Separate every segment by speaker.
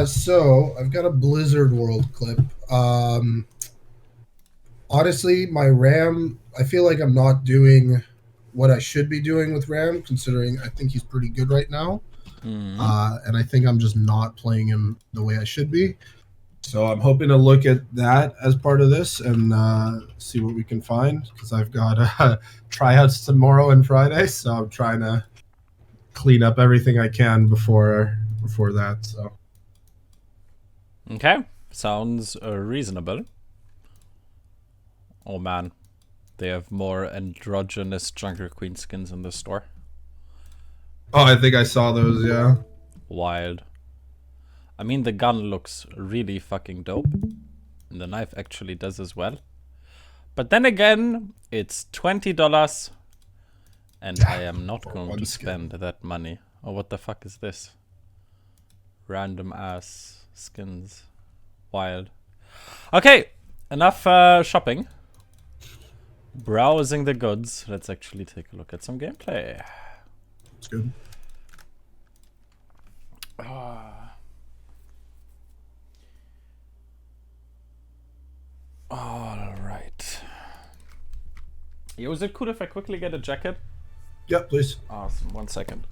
Speaker 1: So I've got a Blizzard World clip. Honestly, my RAM, I feel like I'm not doing what I should be doing with RAM, considering I think he's pretty good right now. And I think I'm just not playing him the way I should be. So I'm hoping to look at that as part of this and see what we can find, because I've got tryouts tomorrow and Friday, so I'm trying to clean up everything I can before that. So
Speaker 2: Okay, sounds reasonable. Oh man, they have more androgynous Jungle Queen skins in the store.
Speaker 1: oh, I think I saw those. Yeah.
Speaker 2: Wild. I mean, the gun looks really fucking dope. And the knife actually does as well. But then again, it's $20. And I am not going to spend that money. Oh, what the fuck is this? Random ass skins. Wild. Okay, enough shopping. Browsing the goods. Let's actually take a look at some gameplay.
Speaker 1: That's good.
Speaker 2: Alright. Yo, is it cool if I quickly get a jacket?
Speaker 1: Yep, please.
Speaker 2: Awesome, 1 second.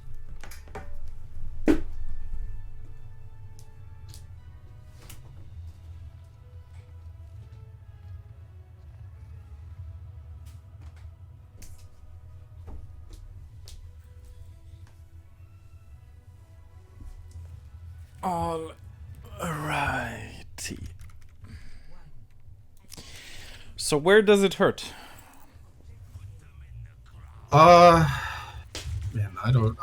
Speaker 2: Alrighty. So where does it hurt?
Speaker 1: Man, I don't,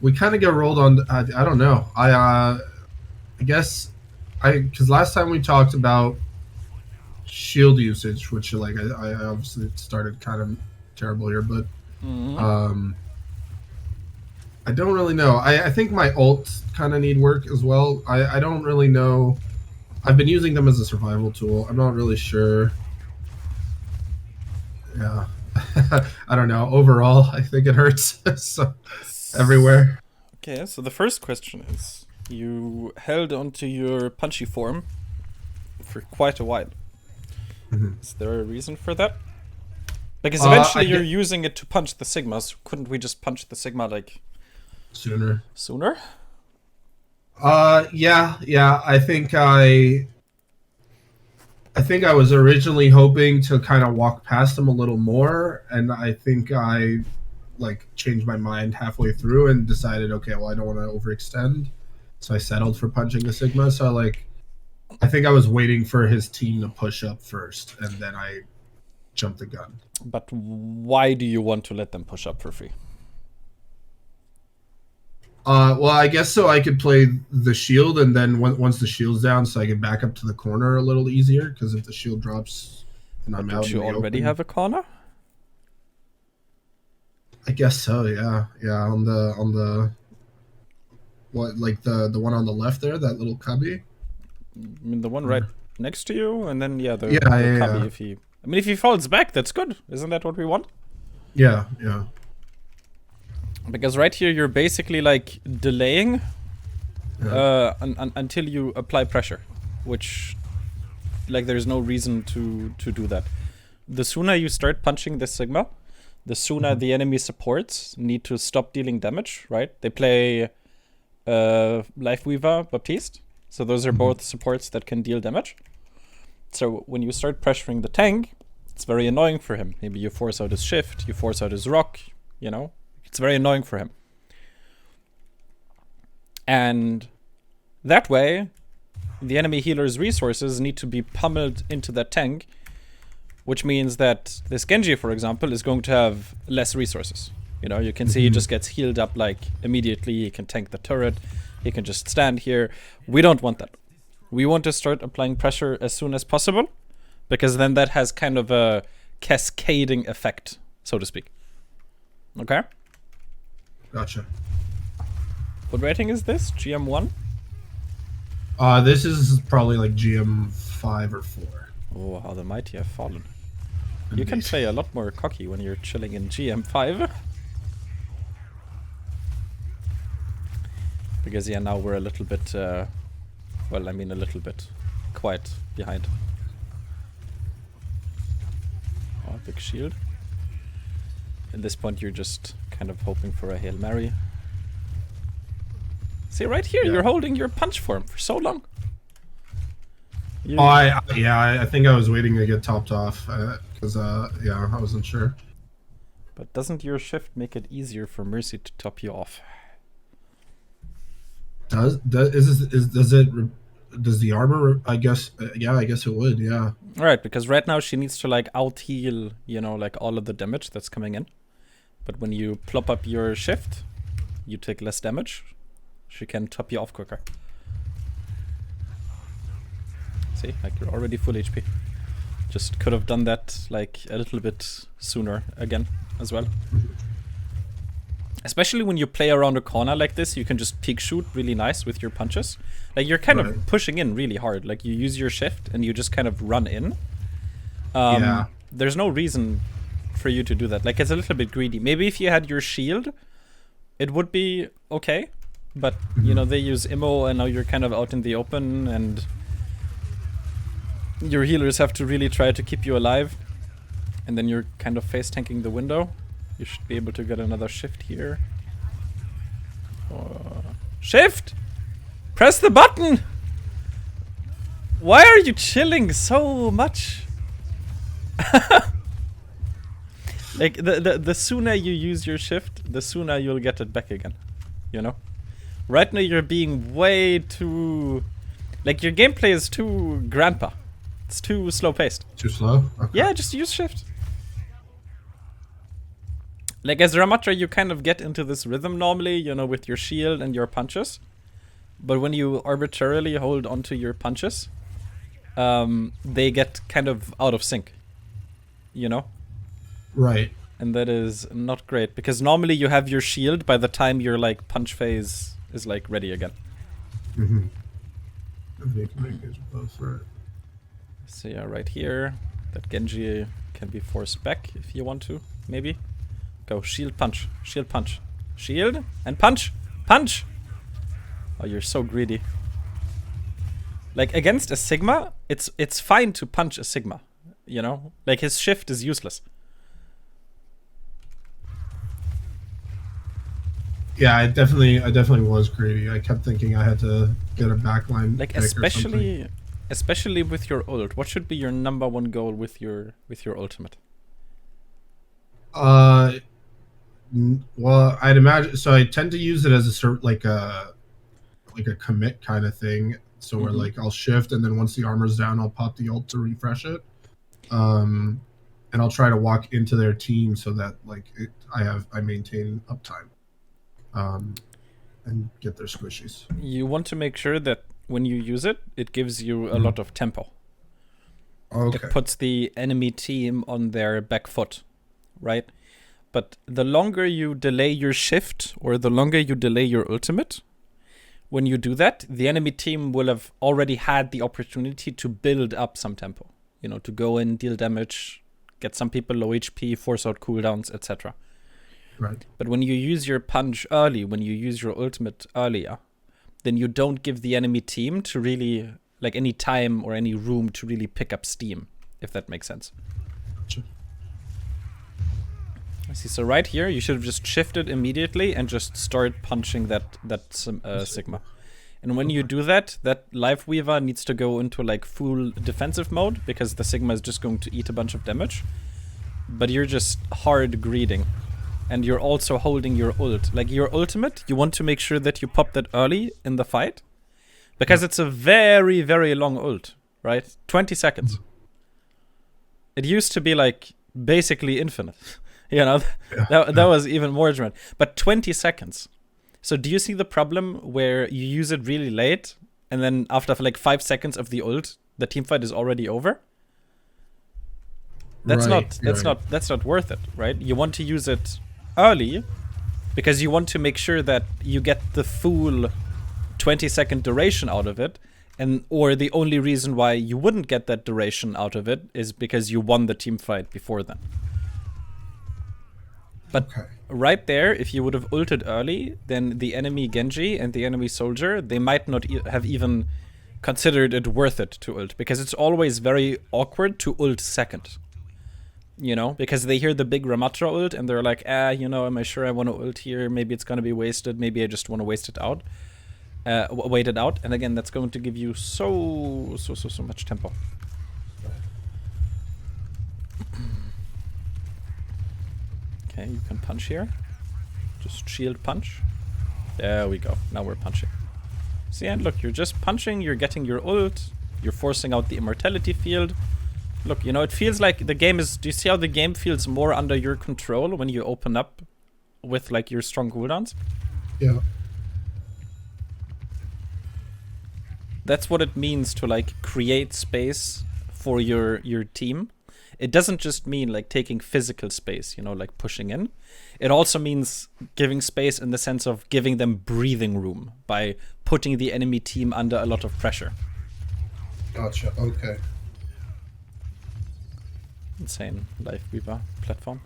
Speaker 1: we kind of get rolled on, I don't know. I guess, because last time we talked about shield usage, which, like, I obviously started kind of terrible here, but, I don't really know. I think my ults kind of need work as well. I don't really know. I've been using them as a survival tool. I'm not really sure. Yeah. I don't know. Overall, I think it hurts so, everywhere.
Speaker 2: Okay, so the first question is, you held onto your punchy form for quite a while. Is there a reason for that? Because eventually you're using it to punch the Sigma, so couldn't we just punch the Sigma, like,
Speaker 1: sooner? Yeah. I think I was originally hoping to kind of walk past him a little more, and I think I like changed my mind halfway through and decided, okay, well, I don't want to overextend, so I settled for punching the Sigma. So I think I was waiting for his team to push up first, and then I jumped the gun.
Speaker 2: But why do you want to let them push up for free?
Speaker 1: Well, I guess so I could play the shield, and then once the shield's down, so I can back up to the corner a little easier. Because if the shield drops, and I'm out.
Speaker 2: Don't you already have a corner?
Speaker 1: I guess so. Yeah. On the what, like the one on the left there, that little cubby.
Speaker 2: I mean, the one right next to you, and then the cubby.
Speaker 1: Yeah.
Speaker 2: If he falls back, that's good. Isn't that what we want?
Speaker 1: Yeah.
Speaker 2: Because right here you're basically like delaying until you apply pressure, which, like, there's no reason to do that. The sooner you start punching the Sigma, the sooner the enemy supports need to stop dealing damage, right? They play Lifeweaver, Baptiste, so those are both supports that can deal damage. So when you start pressuring the tank, it's very annoying for him. Maybe you force out his shift, you force out his rock, you know? It's very annoying for him. And that way, the enemy healer's resources need to be pummeled into that tank, which means that this Genji, for example, is going to have less resources. You know, you can see he just gets healed up, like, immediately. He can tank the turret. He can just stand here. We don't want that. We want to start applying pressure as soon as possible, because then that has kind of a cascading effect, so to speak. Okay?
Speaker 1: Gotcha.
Speaker 2: What rating is this? GM1?
Speaker 1: This is probably like GM 5 or 4.
Speaker 2: Oh, how the mighty have fallen. You can play a lot more cocky when you're chilling in GM5. Because yeah, now we're a little bit, well, I mean a little bit, quite behind. Oh, big shield. At this point, you're just kind of hoping for a Hail Mary. See, right here,
Speaker 1: Yeah.
Speaker 2: you're holding your punch form for so long.
Speaker 1: I think I was waiting to get topped off because yeah, I wasn't sure.
Speaker 2: But doesn't your shift make it easier for Mercy to top you off?
Speaker 1: Does the armor? I guess yeah, I guess it would. Yeah.
Speaker 2: Right, because right now she needs to like out heal, you know, like all of the damage that's coming in. But when you plop up your shift, you take less damage. She can top you off quicker. See, like you're already full HP. Just could have done that like a little bit sooner again as well. Especially when you play around a corner like this, you can just peek shoot really nice with your punches. Like you're kind of pushing in really hard. Like you use your shift and you just kind of run in.
Speaker 1: Yeah.
Speaker 2: There's no reason for you to do that. Like it's a little bit greedy. Maybe if you had your shield, it would be okay. But you know, they use immo and now you're kind of out in the open and your healers have to really try to keep you alive. And then you're kind of face tanking the window. You should be able to get another shift here. Shift! Press the button! Why are you chilling so much? Like, the sooner you use your shift, the sooner you'll get it back again. You know? Right now you're being way too... Like, your gameplay is too grandpa. It's too slow-paced.
Speaker 1: Too slow? Okay.
Speaker 2: Yeah, just use shift. Like, as Ramattra, you kind of get into this rhythm normally, you know, with your shield and your punches. But when you arbitrarily hold onto your punches, they get kind of out of sync. You know?
Speaker 1: Right.
Speaker 2: And that is not great, because normally you have your shield by the time your, like, punch phase is, like, ready again.
Speaker 1: Mm-hmm. They can make it both, right.
Speaker 2: So yeah, right here, that Genji can be forced back if you want to, maybe. Go, shield, punch, shield, punch. Shield, and punch! Punch! Oh, you're so greedy. Like, against a Sigma, it's fine to punch a Sigma, you know? Like, his shift is useless.
Speaker 1: Yeah, I definitely was greedy. I kept thinking I had to get a backline.
Speaker 2: Like,
Speaker 1: pick
Speaker 2: especially with your ult. What should be your #1 goal with your ultimate?
Speaker 1: Well, I'd imagine. So I tend to use it as a sort like a commit kind of thing. So where like I'll shift and then once the armor's down, I'll pop the ult to refresh it. And I'll try to walk into their team so that like I maintain uptime. And get their squishies.
Speaker 2: You want to make sure that when you use it, it gives you a lot of tempo.
Speaker 1: Okay.
Speaker 2: It puts the enemy team on their back foot, right? But the longer you delay your shift or the longer you delay your ultimate, when you do that, the enemy team will have already had the opportunity to build up some tempo. You know, to go in, deal damage, get some people low HP, force out cooldowns, etc.
Speaker 1: Right.
Speaker 2: But when you use your punch early, when you use your ultimate earlier, then you don't give the enemy team to really, like, any time or any room to really pick up steam, if that makes sense.
Speaker 1: Gotcha.
Speaker 2: I see. So right here, you should have just shifted immediately and just start punching that Sigma. And when you do that, that Life Weaver needs to go into like full defensive mode because the Sigma is just going to eat a bunch of damage. But you're just hard greeding. And you're also holding your ult. Like your ultimate, you want to make sure that you pop that early in the fight. Because it's a very, very long ult, right? 20 seconds. It used to be like basically infinite. You know, that was even more dramatic. But 20 seconds. So do you see the problem where you use it really late and then after like 5 seconds of the ult, the teamfight is already over? That's not worth it, right? You want to use it early because you want to make sure that you get the full 20-second duration out of it, and or the only reason why you wouldn't get that duration out of it is because you won the team fight before then. But
Speaker 1: Okay.
Speaker 2: right there, if you would have ulted early, then the enemy Genji and the enemy soldier, they might not have even considered it worth it to ult, because it's always very awkward to ult second. You know, because they hear the big Ramattra ult and they're like, am I sure I want to ult here? Maybe it's gonna be wasted. Maybe I just want to waste it out. Wait it out, and again, that's going to give you so much tempo. Okay, you can punch here. Just shield punch. There we go. Now we're punching. See, and look, you're just punching, you're getting your ult, you're forcing out the immortality field. Look, it feels like the game is... Do you see how the game feels more under your control when you open up with, like, your strong cooldowns?
Speaker 1: Yeah.
Speaker 2: That's what it means to, like, create space for your team. It doesn't just mean, like, taking physical space, like pushing in. It also means giving space in the sense of giving them breathing room by putting the enemy team under a lot of pressure.
Speaker 1: Gotcha. Okay.
Speaker 2: Insane Life Weaver platform.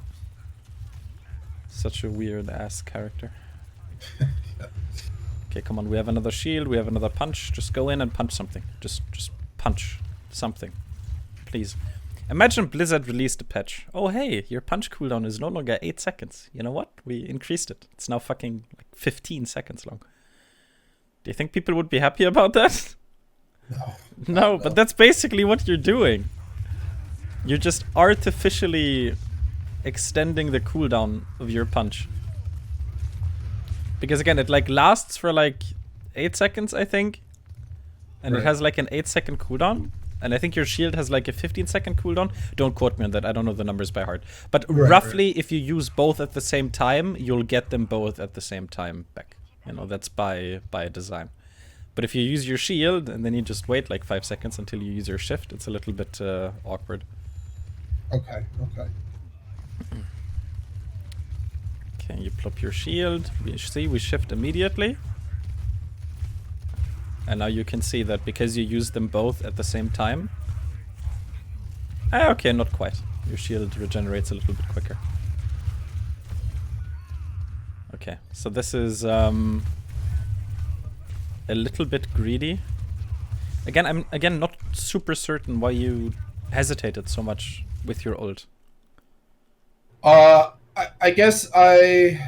Speaker 2: Such a weird ass character.
Speaker 1: Yeah.
Speaker 2: Okay, come on, we have another shield, we have another punch. Just go in and punch something. Just punch something. Please. Imagine Blizzard released a patch. Oh hey, your punch cooldown is no longer 8 seconds. You know what? We increased it. It's now fucking like 15 seconds long. Do you think people would be happy about that? No, but that's basically what you're doing. You're just artificially extending the cooldown of your punch. Because again, it like lasts for like 8 seconds, I think. And it has like an 8-second cooldown. And I think your shield has like a 15-second cooldown. Don't quote me on that. I don't know the numbers by heart. But roughly, if you use both at the same time, you'll get them both at the same time back. That's by design. But if you use your shield and then you just wait like 5 seconds until you use your shift, it's a little bit awkward.
Speaker 1: Okay.
Speaker 2: Okay, you plop your shield. We shift immediately. And now you can see that because you use them both at the same time. Okay, not quite. Your shield regenerates a little bit quicker. Okay, so this is a little bit greedy. Again, I'm not super certain why you hesitated so much with your ult.
Speaker 1: I guess I'm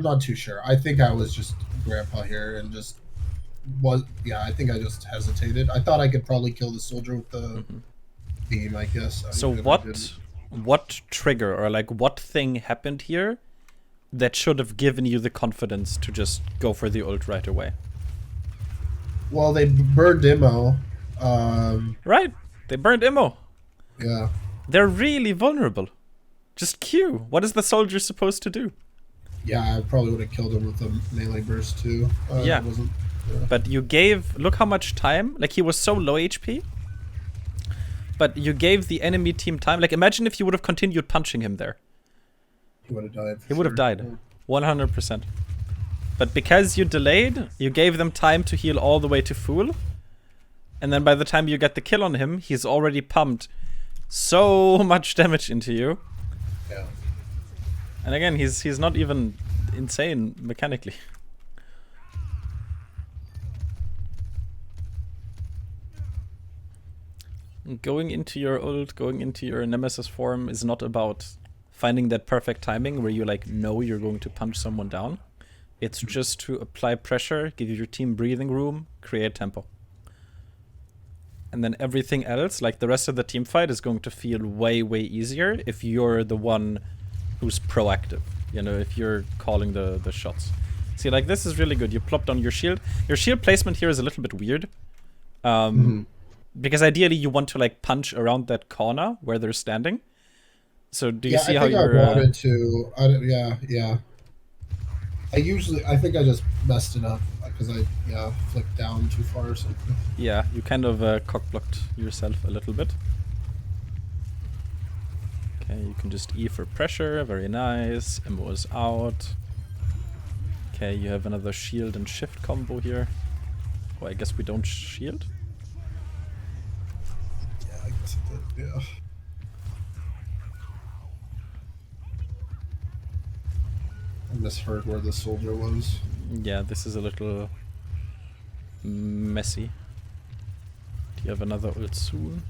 Speaker 1: not too sure. I think I was just grandpa here and just I think I just hesitated. I thought I could probably kill the soldier with the beam, I guess.
Speaker 2: So what trigger or like what thing happened here that should have given you the confidence to just go for the ult right away?
Speaker 1: Well, they burned Immo.
Speaker 2: Right, they burned Immo.
Speaker 1: Yeah.
Speaker 2: They're really vulnerable. Just Q. What is the soldier supposed to do?
Speaker 1: Yeah, I probably would have killed him with a melee burst too.
Speaker 2: Yeah. But you gave... Look how much time. Like, he was so low HP. But you gave the enemy team time. Like, imagine if you would have continued punching him there.
Speaker 1: He would have died.
Speaker 2: He would have died. 100%. But because you delayed, you gave them time to heal all the way to full. And then by the time you get the kill on him, he's already pumped so much damage into you.
Speaker 1: Yeah.
Speaker 2: And again, he's not even insane mechanically. Going into your ult, going into your nemesis form is not about finding that perfect timing where you like know you're going to punch someone down. It's just to apply pressure, give your team breathing room, create tempo. And then everything else, like the rest of the team fight, is going to feel way easier if you're the one who's proactive. If you're calling the shots. See, like this is really good. You plopped on your shield. Your shield placement here is a little bit weird. Because ideally you want to like punch around that corner where they're standing. So do you see how you're...
Speaker 1: I wanted to. Yeah. I think I just messed it up because I flicked down too far or something.
Speaker 2: Yeah, you kind of cock-blocked yourself a little bit. Okay, you can just E for pressure. Very nice. Immo is out. Okay, you have another shield and shift combo here. Oh, I guess we don't shield?
Speaker 1: Yeah, I guess it did, yeah. misheard where the soldier was.
Speaker 2: Yeah, this is a little messy. Do you have another ult soon?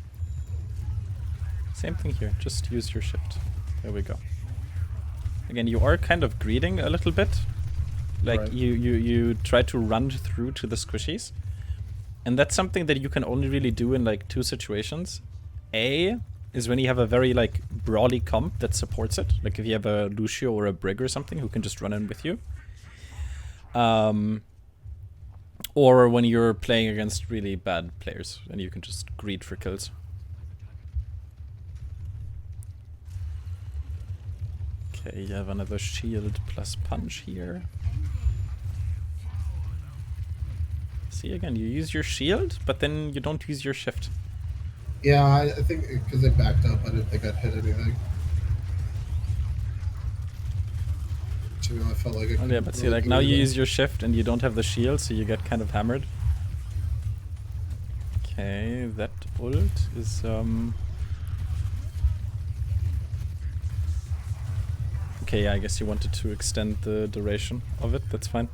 Speaker 2: Same thing here, just use your shift. There we go. Again, you are kind of greeting a little bit. Like,
Speaker 1: Right.
Speaker 2: you try to run through to the squishies. And that's something that you can only really do in, like, two situations. A is when you have a very, like, brawly comp that supports it. Like, if you have a Lucio or a Brig or something who can just run in with you. Or when you're playing against really bad players and you can just greed for kills. Okay, you have another shield plus punch here. See, again, you use your shield, but then you don't use your shift.
Speaker 1: Yeah, I think because they backed up, I didn't think I'd hit anything. Too, I felt like
Speaker 2: Oh, yeah, but see, like, now you use your shift and you don't have the shield, so you get kind of hammered. Okay, that ult is, Okay, yeah, I guess you wanted to extend the duration of it, that's fine.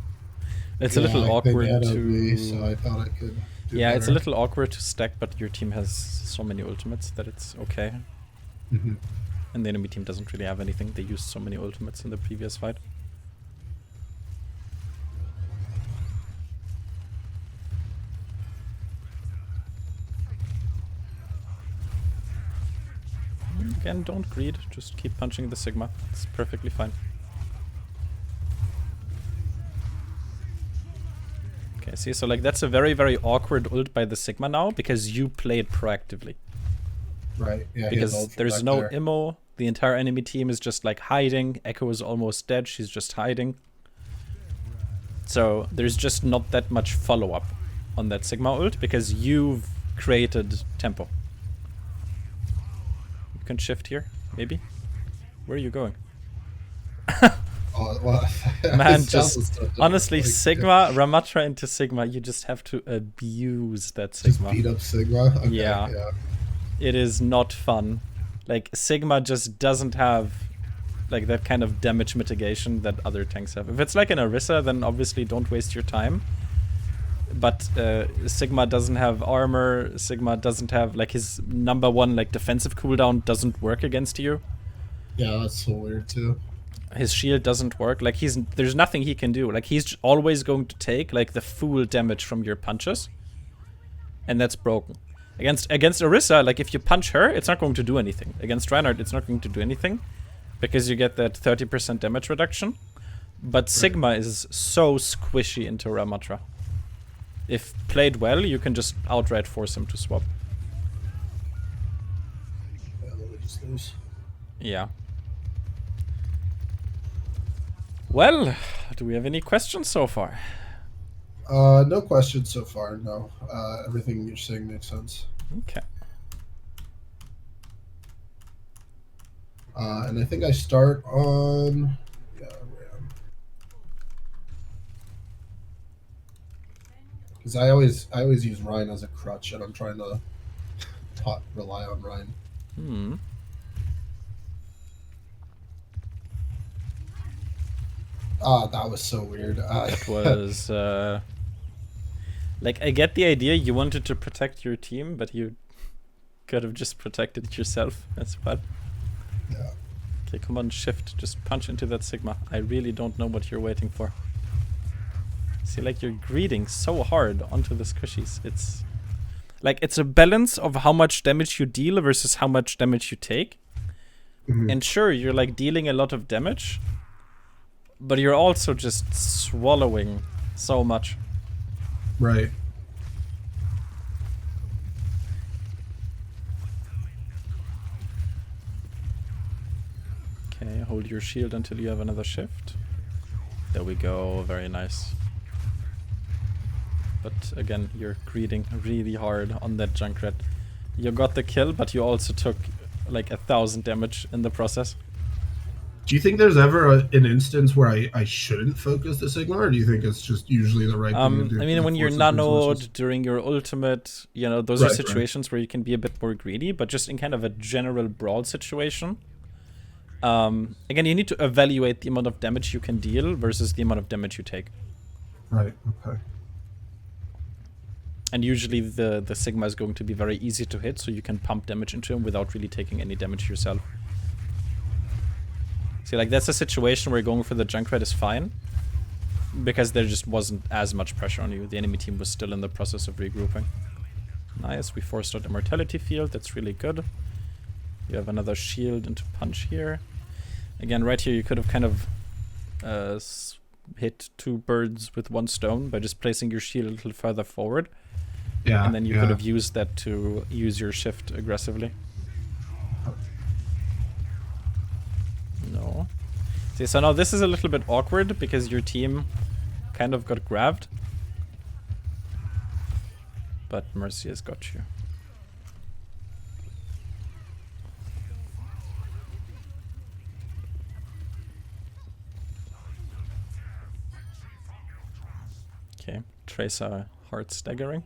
Speaker 2: It's a little awkward to...
Speaker 1: Me, so I thought I could do
Speaker 2: yeah,
Speaker 1: better.
Speaker 2: it's a little awkward to stack, but your team has so many ultimates that it's okay.
Speaker 1: Mm-hmm.
Speaker 2: And the enemy team doesn't really have anything. They used so many ultimates in the previous fight. Again, don't greed. Just keep punching the Sigma. It's perfectly fine. Okay, see, so like that's a very, very awkward ult by the Sigma now because you played proactively.
Speaker 1: Right, yeah.
Speaker 2: Because there's no immo. The entire enemy team is just like hiding. Echo is almost dead. She's just hiding. So there's just not that much follow-up on that Sigma ult because you've created tempo. You can shift here, maybe. Where are you going?
Speaker 1: Well,
Speaker 2: man, just honestly, like, Sigma, Ramattra into Sigma, you just have to abuse that Sigma.
Speaker 1: Just beat up Sigma? Okay,
Speaker 2: yeah. It is not fun. Like, Sigma just doesn't have like that kind of damage mitigation that other tanks have. If it's like an Orisa, then obviously don't waste your time. But Sigma doesn't have armor. Sigma doesn't have, like, his #1 like defensive cooldown doesn't work against you.
Speaker 1: Yeah, that's so weird too.
Speaker 2: His shield doesn't work. Like, there's nothing he can do. Like, he's always going to take like the full damage from your punches, and that's broken. Against Orisa, like, if you punch her, it's not going to do anything. Against Reinhardt, it's not going to do anything because you get that 30% damage reduction. But Sigma is so squishy into Ramattra. If played well, you can just outright force him to swap.
Speaker 1: Yeah, let me just lose.
Speaker 2: Yeah. Well, do we have any questions so far?
Speaker 1: No questions so far, no. Everything you're saying makes sense.
Speaker 2: Okay.
Speaker 1: And I think I start on... Yeah, Ram. Because I always use Ryan as a crutch, and I'm trying to not rely on Ryan.
Speaker 2: Hmm.
Speaker 1: Ah, that was so weird.
Speaker 2: That was, like, I get the idea you wanted to protect your team, but you could have just protected it yourself as well.
Speaker 1: Yeah.
Speaker 2: Okay, come on, shift. Just punch into that Sigma. I really don't know what you're waiting for. See, like, you're greeting so hard onto the squishies. It's like, it's a balance of how much damage you deal versus how much damage you take.
Speaker 1: Mm-hmm.
Speaker 2: And sure, you're like dealing a lot of damage, but you're also just swallowing so much.
Speaker 1: Right.
Speaker 2: Okay, hold your shield until you have another shift. There we go, very nice. But again, you're greeting really hard on that Junkrat. You got the kill, but you also took like 1,000 damage in the process.
Speaker 1: Do you think there's ever an instance where I shouldn't focus the Sigma, or do you think it's just usually the right thing to do?
Speaker 2: I mean, when you're nanoed during your ultimate, you know, those are situations where you can be a bit more greedy, but just in kind of a general brawl situation, Again, you need to evaluate the amount of damage you can deal versus the amount of damage you take.
Speaker 1: Right. Okay.
Speaker 2: And usually the Sigma is going to be very easy to hit, so you can pump damage into him without really taking any damage yourself. See, like, that's a situation where going for the Junkrat is fine, because there just wasn't as much pressure on you. The enemy team was still in the process of regrouping. Nice, we forced out Immortality Field, that's really good. You have another shield into punch here. Again, right here you could have kind of hit 2 birds with 1 stone by just placing your shield a little further forward.
Speaker 1: Yeah.
Speaker 2: And then you could have used that to use your shift aggressively. No. See, so now this is a little bit awkward because your team kind of got grabbed. But Mercy has got you. Okay, Tracer heart staggering.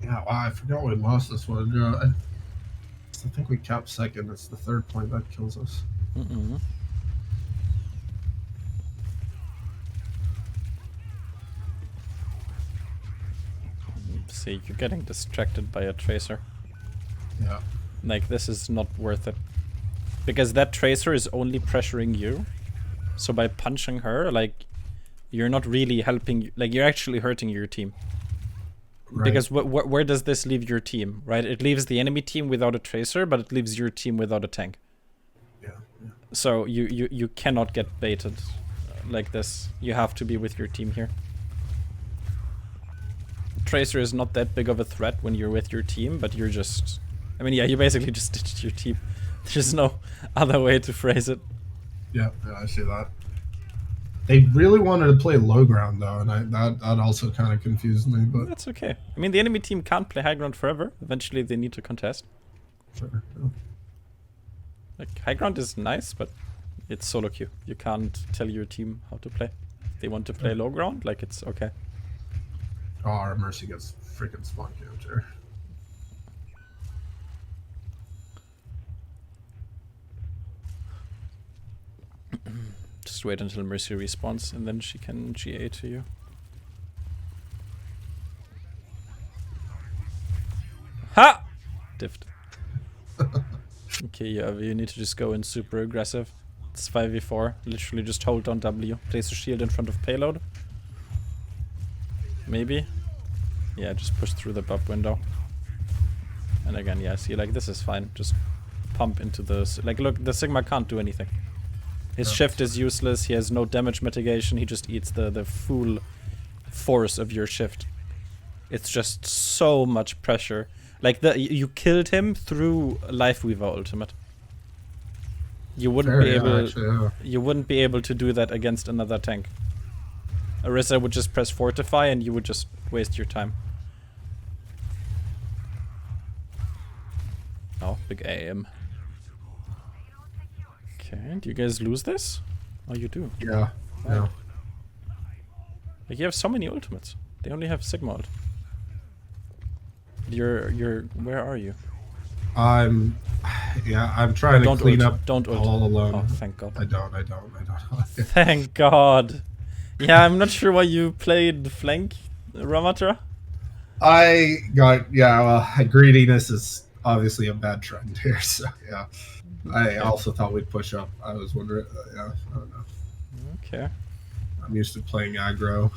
Speaker 1: Yeah, wow, I forgot we lost this one. I think we capped second. It's the 3rd point that kills us.
Speaker 2: See, you're getting distracted by a Tracer.
Speaker 1: Yeah.
Speaker 2: Like, this is not worth it. Because that Tracer is only pressuring you. So by punching her, like, you're not really helping, like, you're actually hurting your team. Right. Because where does this leave your team, right? It leaves the enemy team without a Tracer, but it leaves your team without a tank.
Speaker 1: Yeah.
Speaker 2: So you cannot get baited like this. You have to be with your team here. Tracer is not that big of a threat when you're with your team, but you're just... I mean, yeah, you basically just ditched your team. There's no other way to phrase it.
Speaker 1: Yeah, I see that. They really wanted to play low ground, though, and that also kind of confused me, but...
Speaker 2: That's okay. I mean, the enemy team can't play high ground forever. Eventually, they need to contest.
Speaker 1: Sure. Yeah.
Speaker 2: Like, high ground is nice, but it's solo queue. You can't tell your team how to play. If they want to play low ground, like, it's okay.
Speaker 1: Oh, our Mercy gets freaking spawn camped here.
Speaker 2: Just wait until Mercy respawns, and then she can GA to you. Ha! Diffed. Okay, yeah, you need to just go in super aggressive. It's 5v4. Literally just hold down W. Place a shield in front of payload. Maybe. Yeah, just push through the bub window. And again, yeah, see, like, this is fine. Just pump into the... Like, look, the Sigma can't do anything. His shift is useless, he has no damage mitigation, he just eats the full force of your shift. It's just so much pressure. Like, you killed him through Lifeweaver ultimate. You wouldn't be able you wouldn't be able to do that against another tank. Orisa would just press Fortify and you would just waste your time. Oh, big aim. Okay, do you guys lose this? Oh, you do.
Speaker 1: Yeah. Yeah.
Speaker 2: Like, you have so many ultimates. They only have Sigma ult. You're where are you?
Speaker 1: I'm trying to clean up
Speaker 2: don't ult.
Speaker 1: all alone.
Speaker 2: Oh, thank God.
Speaker 1: I don't.
Speaker 2: Thank God. Yeah, I'm not sure why you played flank, Ramattra.
Speaker 1: I got, greediness is obviously a bad trend here, so yeah. I also thought we'd push up. I was wondering, I don't know.
Speaker 2: Okay.
Speaker 1: I'm used to playing aggro.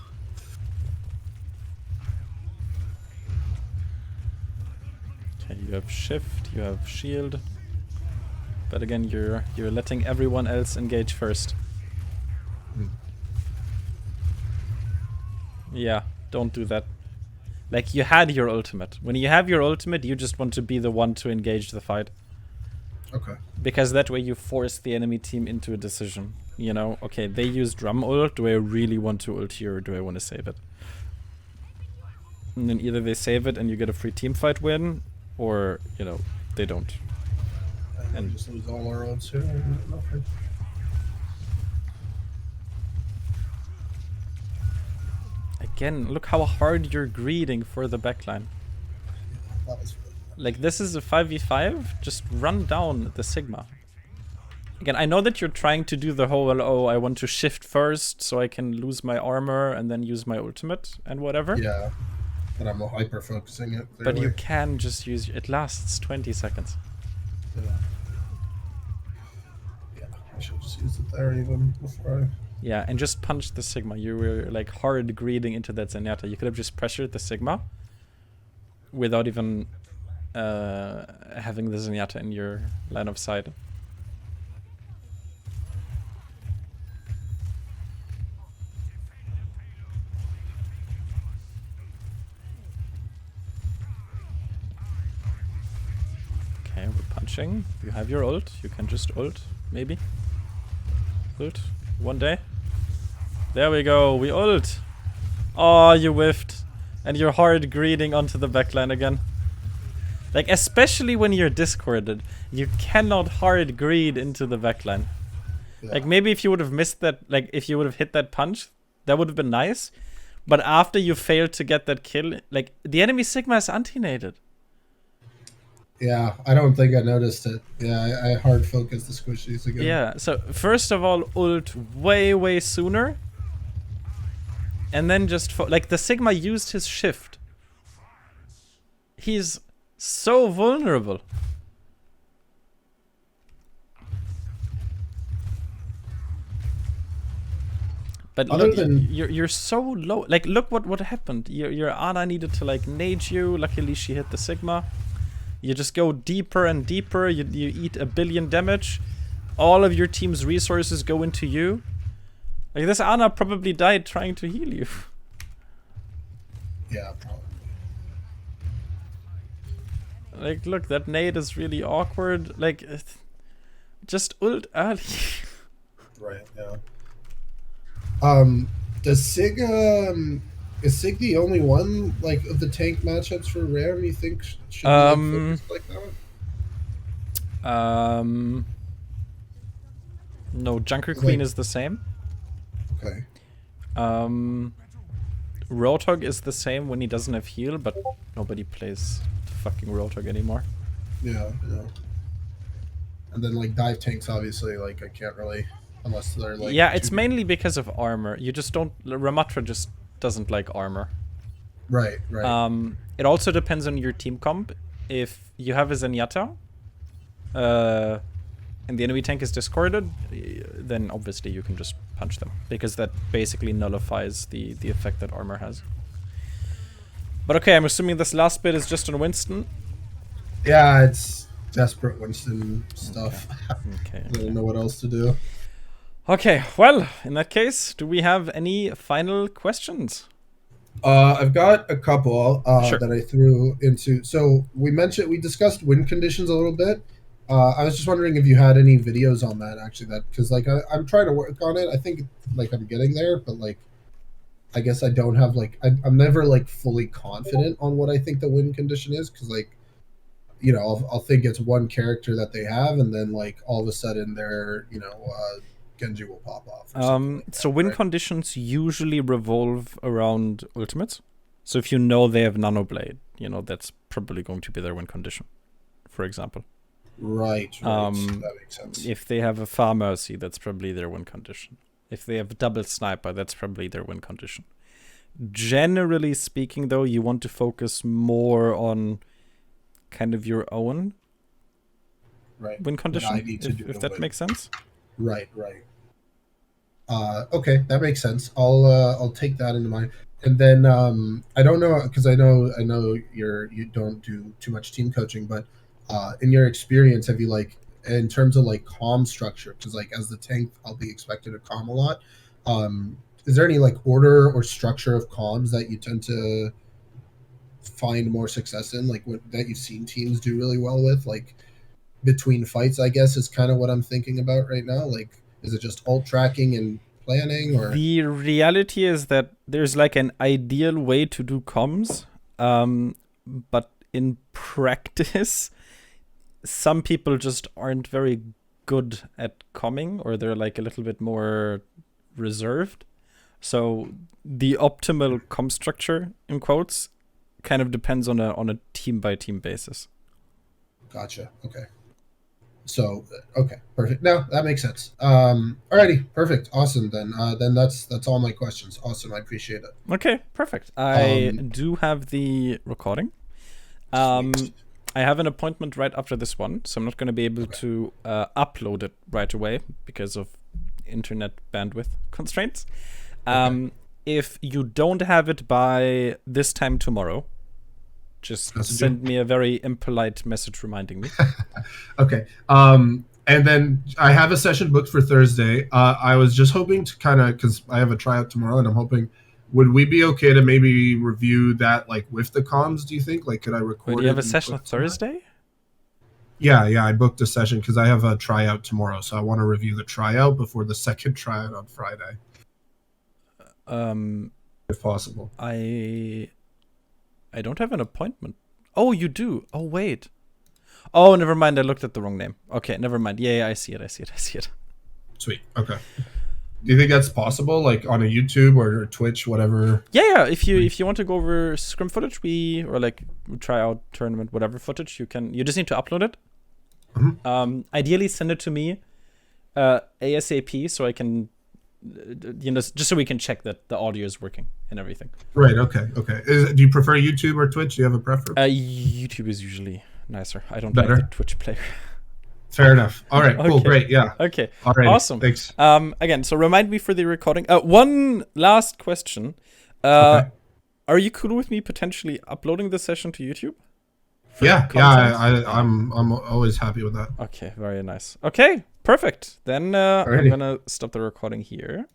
Speaker 2: Okay, you have shift, you have shield. But again, you're letting everyone else engage first. Yeah, don't do that. Like, you had your ultimate. When you have your ultimate, you just want to be the one to engage the fight.
Speaker 1: Okay.
Speaker 2: Because that way you force the enemy team into a decision. You know, okay, they use drum ult. Do I really want to ult here or do I want to save it? And then either they save it and you get a free team fight win, or, you know, they don't.
Speaker 1: And just lose all our ults here. Okay.
Speaker 2: Again, look how hard you're greeding for the backline.
Speaker 1: That was really
Speaker 2: Like, this is a 5v5. Just run down the Sigma. Again, I know that you're trying to do the whole, oh, I want to shift first so I can lose my armor and then use my ultimate and whatever.
Speaker 1: Yeah, but I'm hyper focusing it. Clearly.
Speaker 2: But you can just use it. Lasts 20 seconds.
Speaker 1: Yeah, I should just use it there even before I.
Speaker 2: Yeah, and just punch the Sigma. You were like hard greeting into that Zenyatta. You could have just pressured the Sigma without even having the Zenyatta in your line of sight. Okay, we're punching. You have your ult. You can just ult, maybe. Ult. One day. There we go. We ult. Oh, you whiffed. And you're hard greeting onto the backline again. Like, especially when you're discorded, you cannot hard greed into the backline. Yeah. Like, maybe if you would have missed that, like, if you would have hit that punch, that would have been nice. But after you failed to get that kill, like, the enemy Sigma is anti-nated.
Speaker 1: Yeah, I don't think I noticed it. Yeah, I hard focused the squishies again.
Speaker 2: Yeah, so first of all, ult way sooner. And then just, like, the Sigma used his shift. He's so vulnerable. But look, you're so low. Like, look what happened. Your Ana needed to, like, nade you. Luckily, she hit the Sigma. You just go deeper and deeper. You eat 1 billion damage. All of your team's resources go into you. Like, this Ana probably died trying to heal you.
Speaker 1: Yeah, probably.
Speaker 2: Like, look, that nade is really awkward. Like, just ult early.
Speaker 1: Right, yeah. Does Sig, is Sig the only one, like, of the tank matchups for Ram you think should be focused like that?
Speaker 2: No, Junker Queen is the same.
Speaker 1: Okay.
Speaker 2: Roadhog is the same when he doesn't have heal, but nobody plays fucking Roadhog anymore.
Speaker 1: Yeah. And then, like, dive tanks, obviously, like, I can't really, unless they're, like...
Speaker 2: Yeah, it's mainly because of armor. You just don't... Ramattra just doesn't like armor.
Speaker 1: Right.
Speaker 2: It also depends on your team comp. If you have a Zenyatta, and the enemy tank is discorded, then obviously you can just punch them, because that basically nullifies the effect that armor has. But okay, I'm assuming this last bit is just on Winston.
Speaker 1: Yeah, it's desperate Winston stuff.
Speaker 2: Okay.
Speaker 1: I don't know what else to do.
Speaker 2: Okay, well, in that case, do we have any final questions?
Speaker 1: I've got a couple
Speaker 2: Sure.
Speaker 1: that I threw into. So we discussed win conditions a little bit. I was just wondering if you had any videos on that, actually, because, like, I'm trying to work on it. I think, like, I'm getting there, but, like, I guess I don't have, like, I'm never, like, fully confident on what I think the win condition is, because, like, you know, I'll think it's one character that they have, and then, like, all of a sudden their, you know, Genji will pop off. Like
Speaker 2: so win conditions usually revolve around ultimates. So if you know they have Nanoblade, you know, that's probably going to be their win condition, for example.
Speaker 1: Right. That makes sense.
Speaker 2: If they have a Far Mercy, that's probably their win condition. If they have a double sniper, that's probably their win condition. Generally speaking, though, you want to focus more on kind of your own win condition, if that makes sense.
Speaker 1: Right. Okay, that makes sense. I'll take that into mind. And then I don't know, because I know you don't do too much team coaching, but in your experience, have you, like, in terms of, like, comm structure, because, like, as the tank, I'll be expected to comm a lot. Is there any, like, order or structure of comms that you tend to find more success in, like, that you've seen teams do really well with, like, between fights, I guess, is kind of what I'm thinking about right now. Like, is it just ult tracking and planning, or?
Speaker 2: The reality is that there's, like, an ideal way to do comms, but in practice, some people just aren't very good at comming, or they're, like, a little bit more reserved. So the optimal comm structure, in quotes, kind of depends on a team by team basis.
Speaker 1: Gotcha. Okay. So okay, perfect. No, that makes sense. Alrighty, perfect, awesome. Then that's all my questions. Awesome, I appreciate it.
Speaker 2: Okay, perfect. I
Speaker 1: Um,
Speaker 2: do have the recording.
Speaker 1: Sweet.
Speaker 2: I have an appointment right after this one, so I'm not going to be able
Speaker 1: Okay.
Speaker 2: to upload it right away because of internet bandwidth constraints.
Speaker 1: Okay.
Speaker 2: If you don't have it by this time tomorrow, just
Speaker 1: Message you.
Speaker 2: send me a very impolite message reminding me.
Speaker 1: Okay. And then I have a session booked for Thursday. I was just hoping to kind of, because I have a tryout tomorrow, and I'm hoping, would we be okay to maybe review that like with the comms? Do you think? Like, could I
Speaker 2: Wait, do
Speaker 1: record
Speaker 2: you have
Speaker 1: it
Speaker 2: a
Speaker 1: and
Speaker 2: session on
Speaker 1: put some of that?
Speaker 2: Thursday?
Speaker 1: Yeah, I booked a session because I have a tryout tomorrow, so I want to review the tryout before the second tryout on Friday,
Speaker 2: Um,
Speaker 1: if possible.
Speaker 2: I don't have an appointment. Oh, you do. Oh, wait. Oh, never mind. I looked at the wrong name. Okay, never mind. Yeah, I see it. I see it.
Speaker 1: Sweet. Okay. Do you think that's possible, like on a YouTube or Twitch, whatever?
Speaker 2: Yeah. If you want to go over scrim footage, or like try out tournament whatever footage, you can. You just need to upload it. Ideally, send it to me ASAP so I can, just so we can check that the audio is working and everything.
Speaker 1: Right. Okay. Do you prefer YouTube or Twitch? Do you have a preference?
Speaker 2: YouTube is usually nicer. I don't like the
Speaker 1: Better.
Speaker 2: Twitch player.
Speaker 1: Fair enough. All right. Cool.
Speaker 2: Okay.
Speaker 1: Great. Yeah.
Speaker 2: Okay.
Speaker 1: Alrighty.
Speaker 2: Awesome.
Speaker 1: Thanks.
Speaker 2: Again, so remind me for the recording. One last question.
Speaker 1: Okay.
Speaker 2: Are you cool with me potentially uploading the session to YouTube? For
Speaker 1: Yeah.
Speaker 2: content?
Speaker 1: I'm always happy with that.
Speaker 2: Okay, very nice. Okay, perfect. Then I'm
Speaker 1: Alrighty.
Speaker 2: gonna stop the recording here.